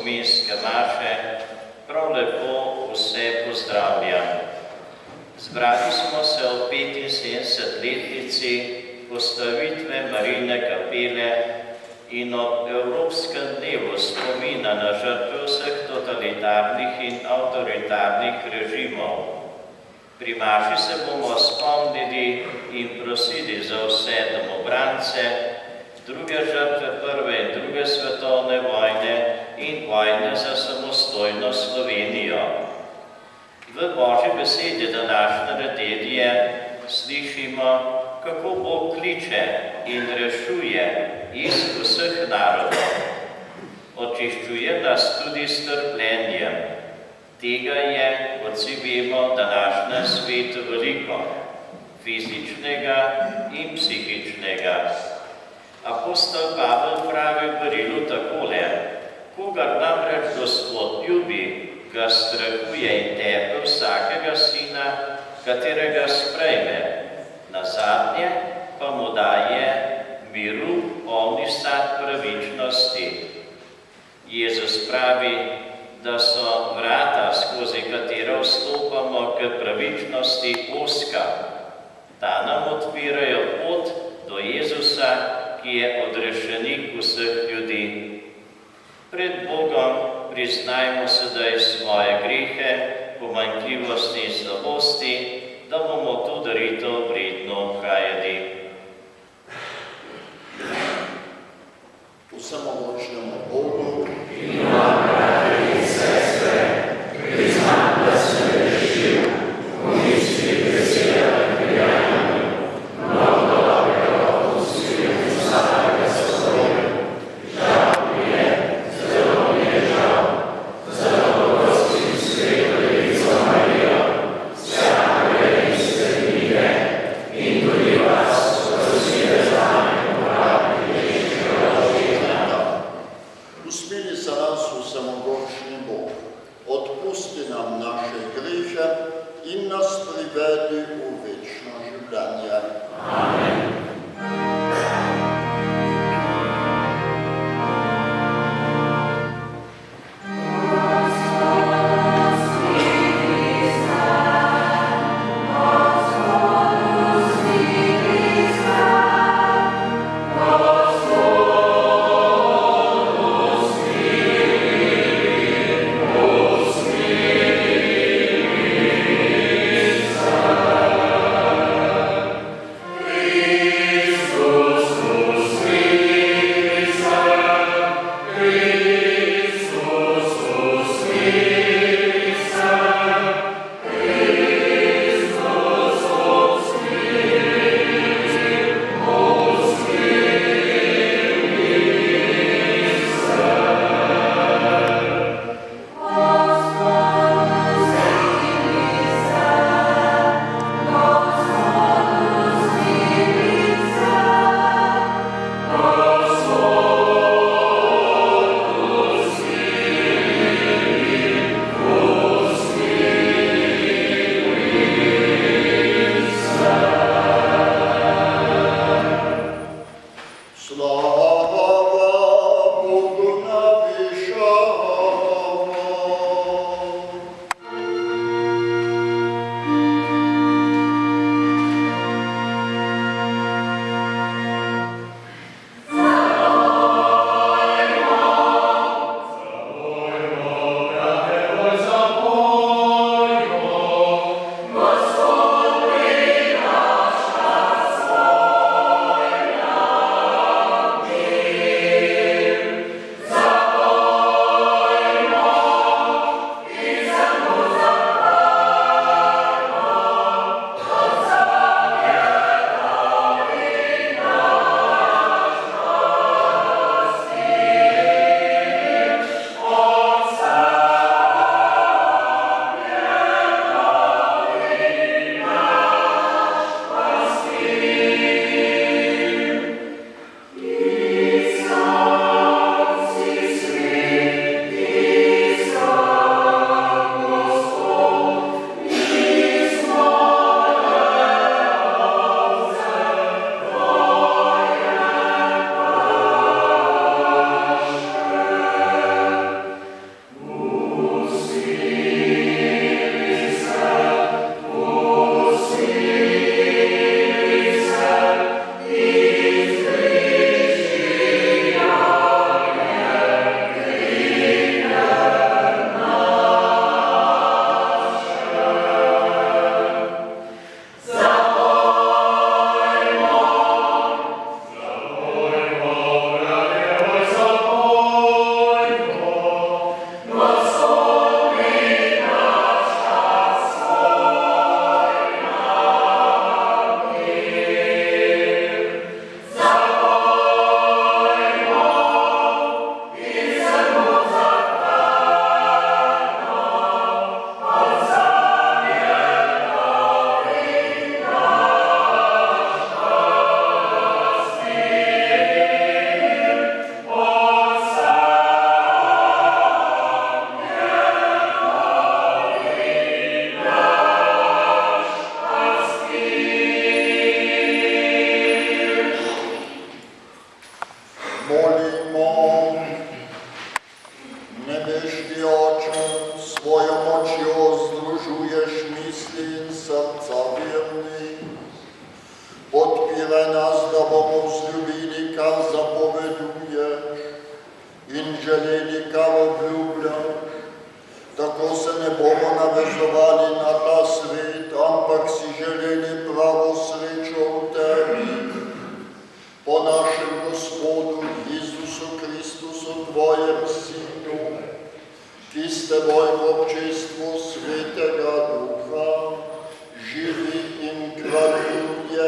spominske maše prav lepo vse pozdravljam. Zbrali smo se ob 75-letnici postavitve Marijine kapele in ob Evropskem dnevu spomina na žrtve vseh totalitarnih in avtoritarnih režimov. Pri maši se bomo spomnili in prosili za vse domobrance, druge žrtve prve in druge svetovne vojne in vojne za samostojno Slovenijo. V Božji besedi današnje nedelje slišimo, kako Bog kliče in rešuje iz vseh narodov. Očiščuje nas tudi s trpljenjem. Tega je, kot si vemo, v današnjem svetu veliko, fizičnega in psihičnega. Apostol Pavel pravi v Berilu takole: kogar namreč Gospod ljubi, ga strahuje in tepe vsakega sina, katerega sprejme. Nazadnje pa mu daje miru polni sad pravičnosti. Jezus pravi, da so vrata, skozi katera vstopamo k pravičnosti, ozka. Ta nam odpirajo pot do Jezusa, ki je odrešenik vseh ljudi. Pred Bogom priznajmo sedaj svoje grehe, pomanjkljivosti in slabosti, da bomo to daritev vredno obhajali. Vsemogočnemu Bogu in vam, brate in sestre, priznam, da sem grešil v mislih, besedah in dejanju, mnogo dobrega opustil in slabega storil. Žal mi je, zelo mi je žal, zato prosim Sveto Devico Marijo, stranke in svetnike in tudi vas, prosite zame, uporabni greškega očeta. Usmili se nas vsemogočni Bog, odpusti nam naše grehe in nas privedi v večno življenje. Amen. Amen. ki s teboj v občestvu Svetega Duha, živi in kraljuje